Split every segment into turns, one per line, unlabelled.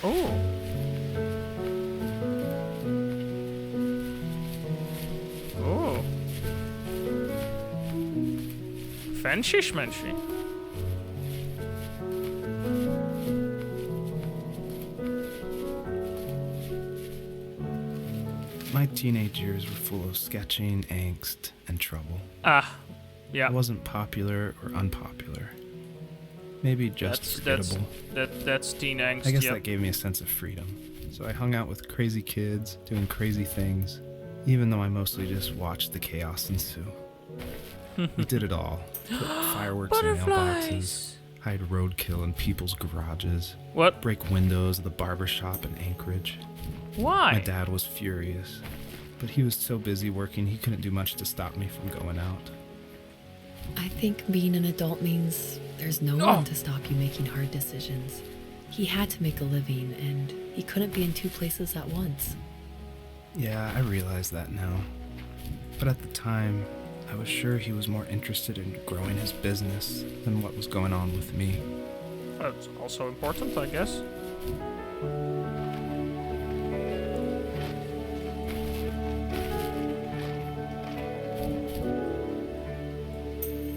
Oh. Oh. Fancy schmancy.
My teenage years were full of sketching, angst, and trouble.
Ah, yeah.
I wasn't popular or unpopular. Maybe just forgettable.
That's teen angst.
I guess
yep.
that gave me a sense of freedom. So I hung out with crazy kids, doing crazy things, even though I mostly just watched the chaos ensue. We did it all. Put fireworks in mailboxes, hide roadkill in people's garages,
What?
break windows of the barber shop in Anchorage.
Why?
My dad was furious, but he was so busy working he couldn't do much to stop me from going out.
I think being an adult means there's no one to stop you making hard decisions. He had to make a living, and he couldn't be in two places at once.
Yeah, I realize that now. But at the time, I was sure he was more interested in growing his business than what was going on with me.
That's also important, I guess.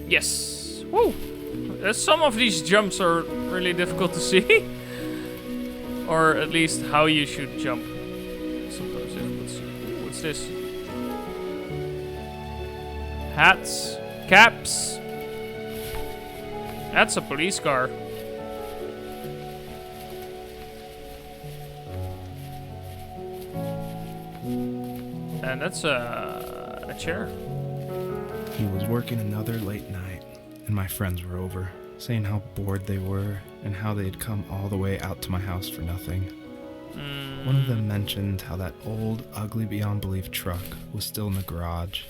Yes. Woo! Some of these jumps are really difficult to see. Or at least how you should jump. Sometimes difficult to see. Ooh, what's this? Hats. Caps. That's a police car. And that's a chair.
He was working another late night, and my friends were over, saying how bored they were and how they had come all the way out to my house for nothing. One of them mentioned how that old, ugly beyond belief truck was still in the garage,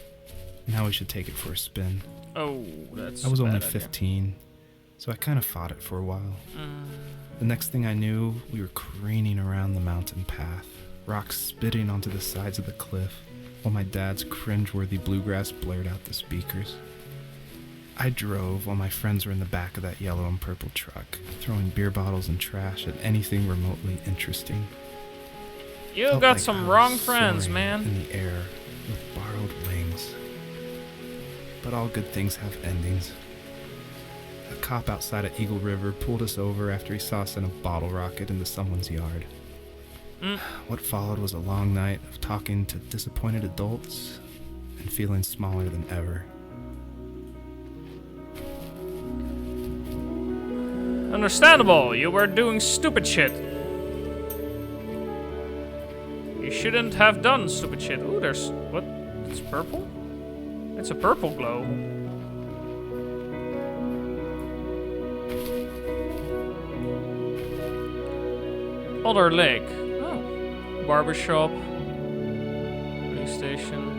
and how we should take it for a spin.
Oh, that's
I was
a
only
bad idea.
15, so I kind of fought it for a while. The next thing I knew, we were careening around the mountain path, rocks spitting onto the sides of the cliff, while my dad's cringeworthy bluegrass blared out the speakers. I drove while my friends were in the back of that yellow and purple truck, throwing beer bottles and trash at anything remotely interesting.
You
Felt
got
like
some
I
wrong
was
friends,
soaring
man.
in the air with borrowed wings. But all good things have endings. A cop outside of Eagle River pulled us over after he saw us in a bottle rocket into someone's yard. What followed was a long night of talking to disappointed adults and feeling smaller than ever.
Understandable, you were doing stupid shit. You shouldn't have done stupid shit. Ooh, there's... what? It's purple? It's a purple glow. Other lake. Oh. Barbershop. Police station.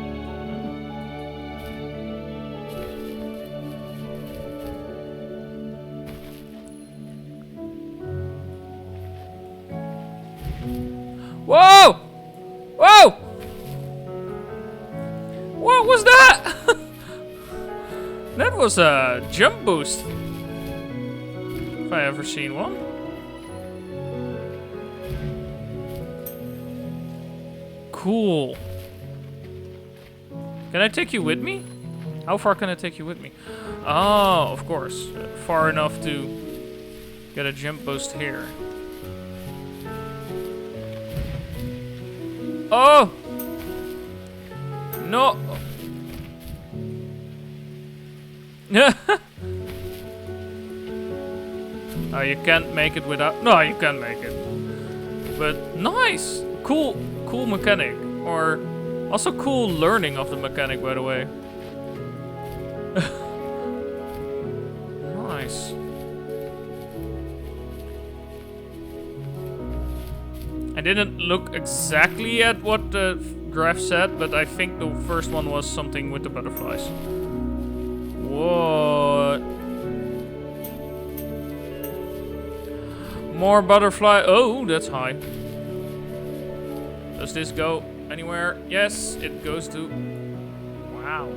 Whoa! Whoa! What was that? That was a jump boost. If I ever seen one. Cool. Can I take you with me? How far can I take you with me? Oh, of course. Far enough to get a jump boost here. Oh! No! Oh, you can't make it without... No, you can make it. But nice! Cool mechanic. Or also cool learning of the mechanic, by the way. Nice. I didn't look exactly at what the graph said, but I think the first one was something with the butterflies. What? More butterfly. Oh, that's high. Does this go anywhere? Yes, it goes to... Wow.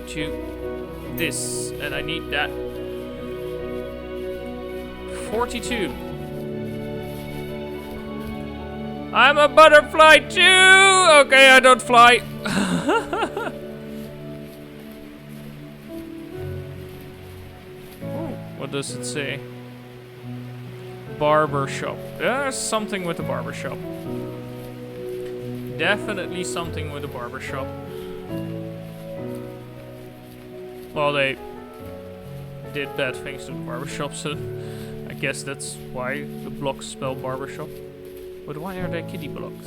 To this. And I need that. 42. I'm a butterfly too! Okay, I don't fly. Ooh, what does it say? Barber shop. There's something with the barber shop. Definitely something with the barber shop. Well, they did bad things to the barber shop, so I guess that's why the blocks spell barber shop. But why are they kitty blocks?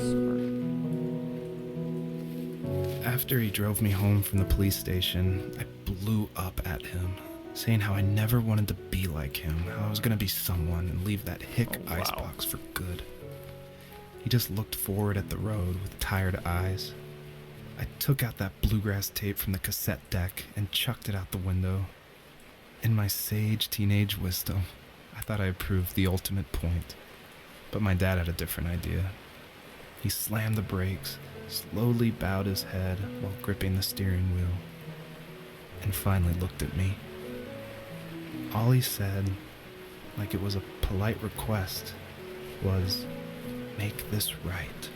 After he drove me home from the police station, I blew up at him, saying how I never wanted to be like him, how I was gonna be someone and leave that hick icebox for good. He just looked forward at the road with tired eyes. I took out that bluegrass tape from the cassette deck and chucked it out the window. In my sage teenage wisdom, I thought I had proved the ultimate point. But my dad had a different idea. He slammed the brakes, slowly bowed his head while gripping the steering wheel, and finally looked at me. All he said, like it was a polite request, was, "Make this right."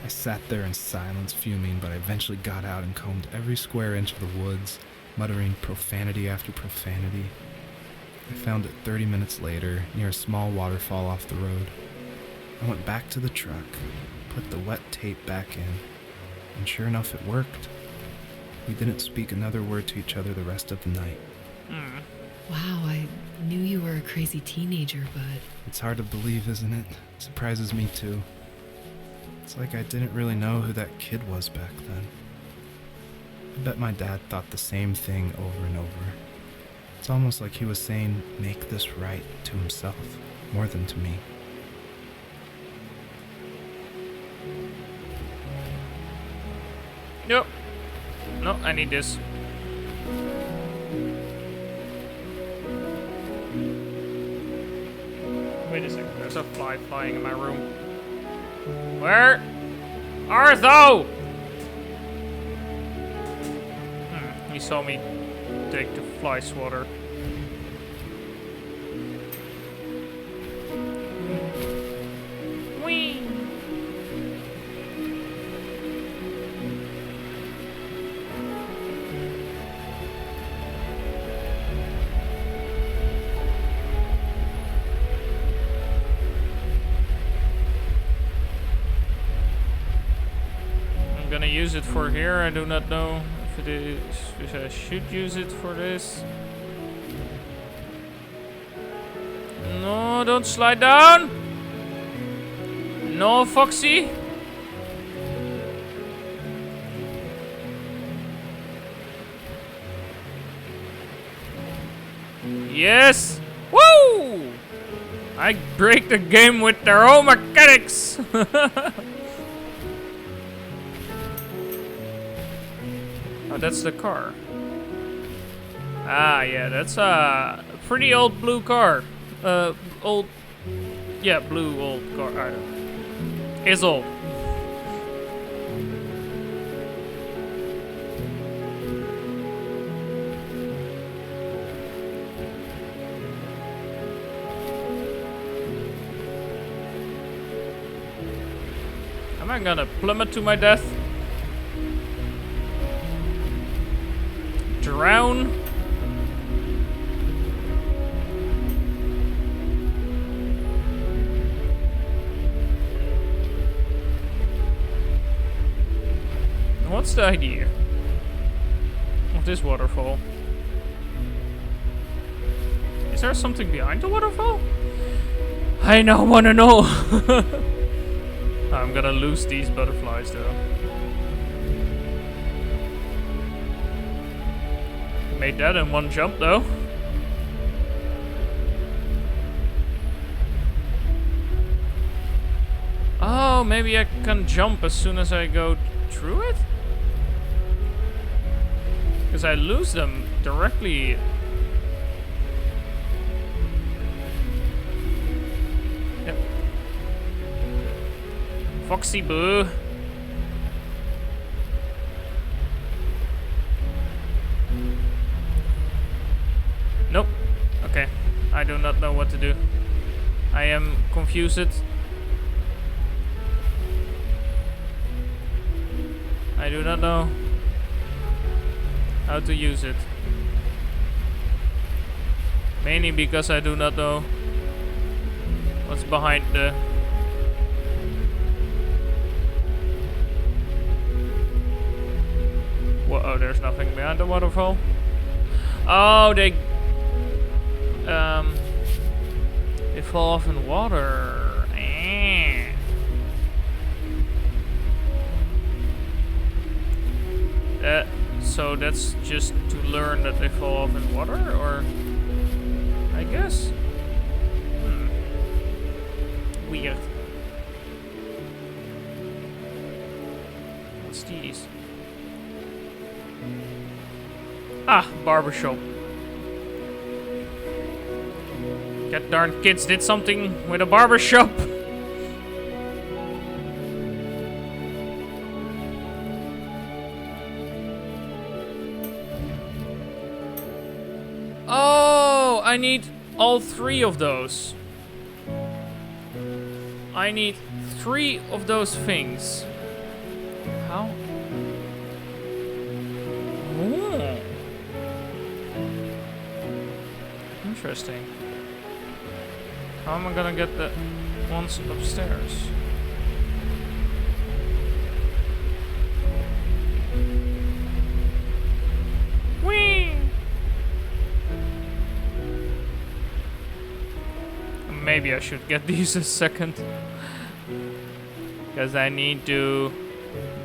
I sat there in silence, fuming, but I eventually got out and combed every square inch of the woods, muttering profanity after profanity. I found it 30 minutes later, near a small waterfall off the road. I went back to the truck, put the wet tape back in, and sure enough, it worked. We didn't speak another word to each other the rest of the night.
Wow, I knew you were a crazy teenager, but...
It's hard to believe, isn't it? It surprises me too. It's like I didn't really know who that kid was back then. I bet my dad thought the same thing over and over. It's almost like he was saying, "Make this right," to himself, more than to me.
Nope. No, I need this. Wait a second, there's a fly flying in my room. Where are thou? He saw me take the fly swatter. Whee! I'm gonna use it for here. I do not know if it is, if I should use it for this. No, don't slide down. No, Foxy. Yes. Woo! I break the game with their own mechanics. Oh, that's the car. Ah, yeah, that's a pretty old blue car. Old, yeah, blue old car. I don't know. It's old. Am I gonna plummet to my death? Drown? What's the idea of this waterfall? Is there something behind the waterfall? I now wanna know. I'm gonna lose these butterflies though. Made that in one jump though. Oh, maybe I can jump as soon as I go through it? Because I lose them directly. Yep. Foxy boo. Nope. Okay. I do not know what to do. I am confused. I do not know how to use it. Mainly because I do not know what's behind the... Whoa, there's nothing behind the waterfall. Oh, they fall off in water. So that's just to learn that they fall off in water, or I guess. Weird. What's these? Ah, barbershop. That darn kids did something with a barbershop. Oh, I need all 3 of those. I need 3 of those things. How? Oh. Interesting. How am I gonna get the ones upstairs? Whee! Maybe I should get these a second. Because I need to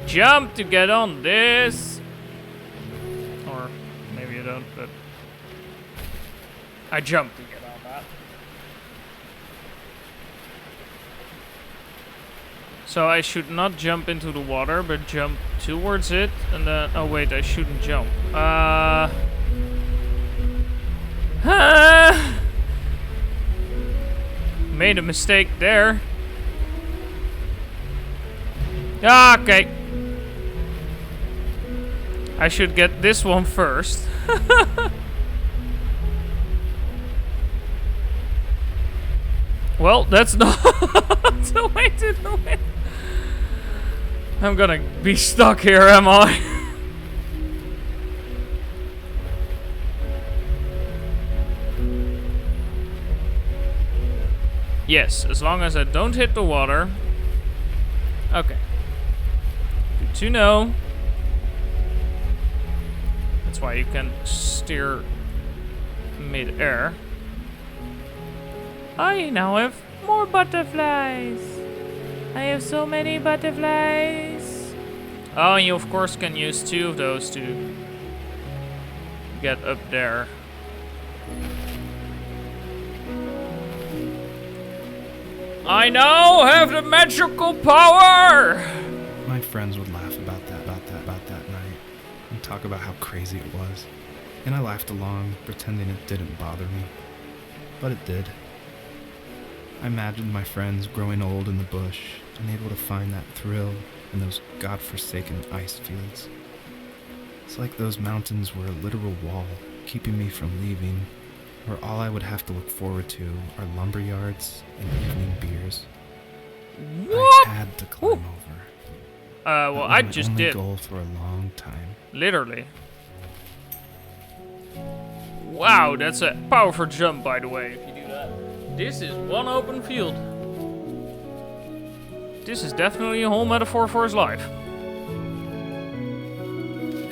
jump to get on this. Or maybe I don't, but I jump to get on that. So I should not jump into the water, but jump towards it, and then... Oh wait, I shouldn't jump. Made a mistake there. Okay. I should get this one first. Well, that's not the way to do it. I'm gonna be stuck here, am I? Yes, as long as I don't hit the water. Okay. Good to know. That's why you can steer mid-air. I now have more butterflies. I have so many butterflies. Oh, and you of course can use 2 of those to get up there. I now have the magical power!
My friends would laugh about that night and talk about how crazy it was. And I laughed along, pretending it didn't bother me. But it did. I imagined my friends growing old in the bush, unable to find that thrill in those godforsaken ice fields. It's like those mountains were a literal wall, keeping me from leaving, where all I would have to look forward to are lumber yards and evening beers.
What?
I had to climb over.
Well, I just
only
did.
Goal for a long time.
Literally. Wow, that's a powerful jump, by the way, if you do that. This is one open field. This is definitely a whole metaphor for his life.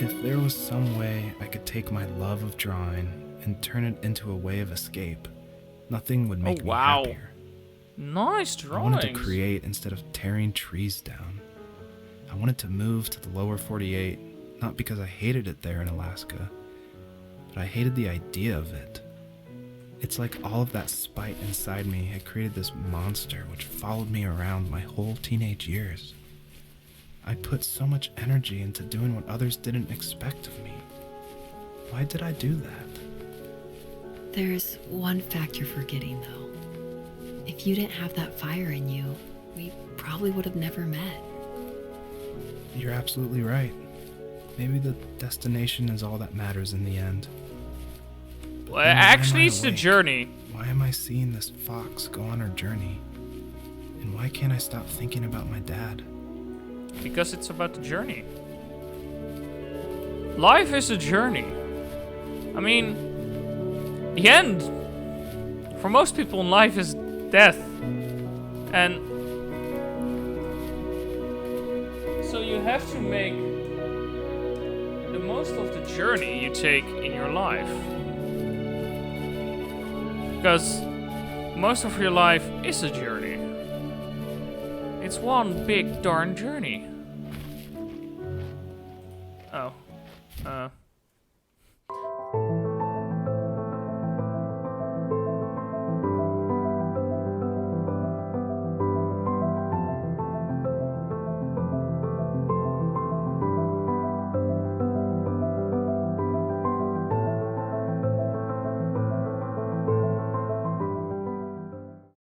If there was some way I could take my love of drawing and turn it into a way of escape, nothing would make me happier.
Nice drawings.
I wanted to create instead of tearing trees down. I wanted to move to the lower 48, not because I hated it there in Alaska, but I hated the idea of it. It's like all of that spite inside me had created this monster which followed me around my whole teenage years. I put so much energy into doing what others didn't expect of me. Why did I do that?
There's one fact you're forgetting, though. If you didn't have that fire in you, we probably would have never met.
You're absolutely right. Maybe the destination is all that matters in the end.
Well, actually, it's the journey.
Why am I seeing this fox go on her journey? And why can't I stop thinking about my dad?
Because it's about the journey. Life is a journey. I mean, the end for most people in life is death. And so you have to make the most of the journey you take in your life. Because most of your life is a journey. It's one big darn journey.